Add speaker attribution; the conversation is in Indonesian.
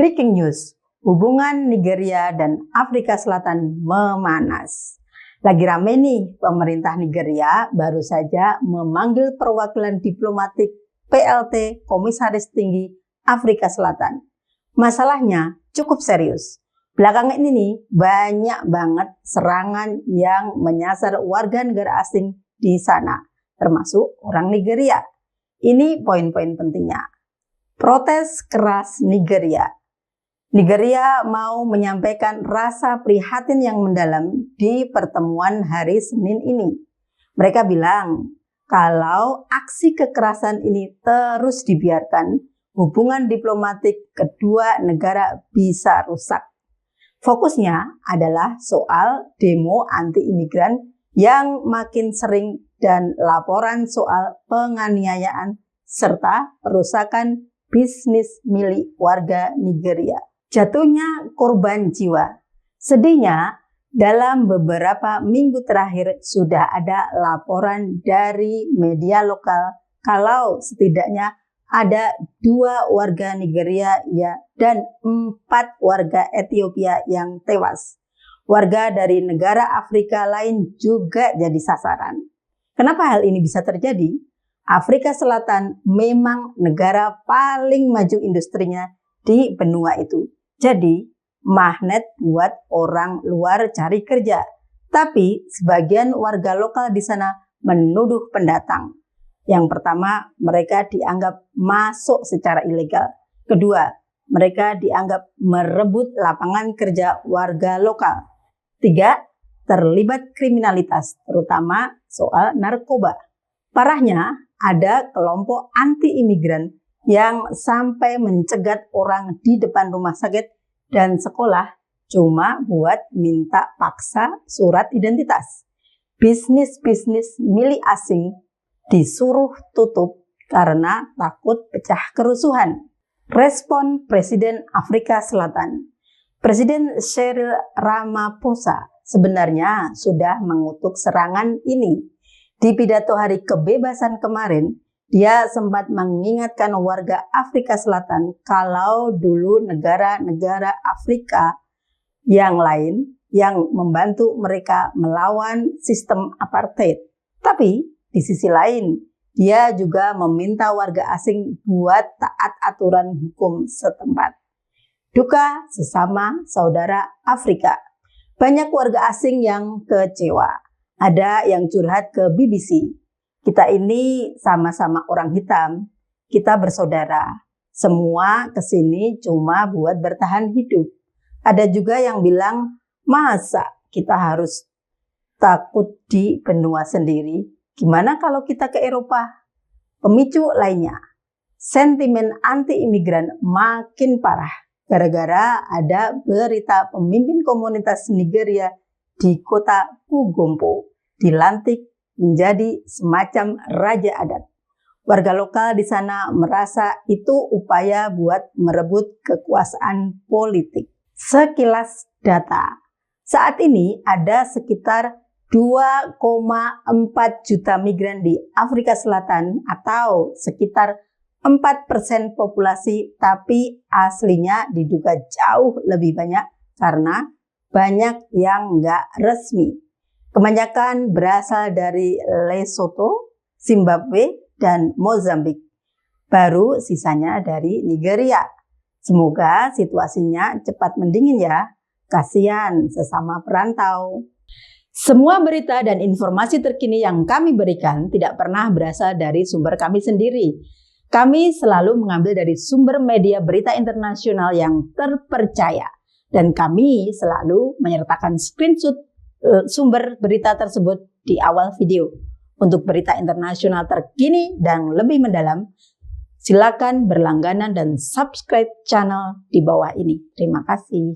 Speaker 1: Breaking news, hubungan Nigeria dan Afrika Selatan memanas. Lagi rame nih, pemerintah Nigeria baru saja memanggil perwakilan diplomatik PLT Komisaris Tinggi Afrika Selatan. Masalahnya cukup serius. Belakangan ini nih, banyak banget serangan yang menyasar warga negara asing di sana, termasuk orang Nigeria. Ini poin-poin pentingnya. Protes keras Nigeria. Nigeria mau menyampaikan rasa prihatin yang mendalam di pertemuan hari Senin ini. Mereka bilang kalau aksi kekerasan ini terus dibiarkan, hubungan diplomatik kedua negara bisa rusak. Fokusnya adalah soal demo anti-imigran yang makin sering dan laporan soal penganiayaan serta perusakan bisnis milik warga Nigeria. Jatuhnya korban jiwa. Sedihnya, dalam beberapa minggu terakhir sudah ada laporan dari media lokal kalau setidaknya ada 2 warga Nigeria dan 4 warga Ethiopia yang tewas. Warga dari negara Afrika lain juga jadi sasaran. Kenapa hal ini bisa terjadi? Afrika Selatan memang negara paling maju industrinya di benua itu. Jadi, magnet buat orang luar cari kerja. Tapi, sebagian warga lokal di sana menuduh pendatang. Yang pertama, mereka dianggap masuk secara ilegal. Kedua, mereka dianggap merebut lapangan kerja warga lokal. 3, terlibat kriminalitas, terutama soal narkoba. Parahnya, ada kelompok anti-imigran yang sampai mencegat orang di depan rumah sakit dan sekolah cuma buat minta paksa surat identitas. Bisnis-bisnis milik asing disuruh tutup karena takut pecah kerusuhan. Respon Presiden Afrika Selatan. Presiden Cyril Ramaphosa sebenarnya sudah mengutuk serangan ini. Di pidato Hari Kebebasan kemarin, dia sempat mengingatkan warga Afrika Selatan kalau dulu negara-negara Afrika yang lain yang membantu mereka melawan sistem apartheid. Tapi di sisi lain, dia juga meminta warga asing buat taat aturan hukum setempat. Duka sesama saudara Afrika. Banyak warga asing yang kecewa. Ada yang curhat ke BBC. Kita ini sama-sama orang hitam, kita bersaudara. Semua kesini cuma buat bertahan hidup. Ada juga yang bilang, masa kita harus takut di benua sendiri? Gimana kalau kita ke Eropa? Pemicu lainnya, sentimen anti-imigran makin parah. Gara-gara ada berita pemimpin komunitas Nigeria di kota Kugompo dilantik menjadi semacam raja adat. Warga lokal di sana merasa itu upaya buat merebut kekuasaan politik. Sekilas data, saat ini ada sekitar 2,4 juta migran di Afrika Selatan atau sekitar 4% populasi, tapi aslinya diduga jauh lebih banyak karena banyak yang nggak resmi. Kebanyakan berasal dari Lesotho, Zimbabwe, dan Mozambik. Baru sisanya dari Nigeria. Semoga situasinya cepat mendingin ya. Kasihan sesama perantau. Semua berita dan informasi terkini yang kami berikan tidak pernah berasal dari sumber kami sendiri. Kami selalu mengambil dari sumber media berita internasional yang terpercaya. Dan kami selalu menyertakan screenshot sumber berita tersebut di awal video. Untuk berita internasional terkini dan lebih mendalam, silakan berlangganan dan subscribe channel di bawah ini. Terima kasih.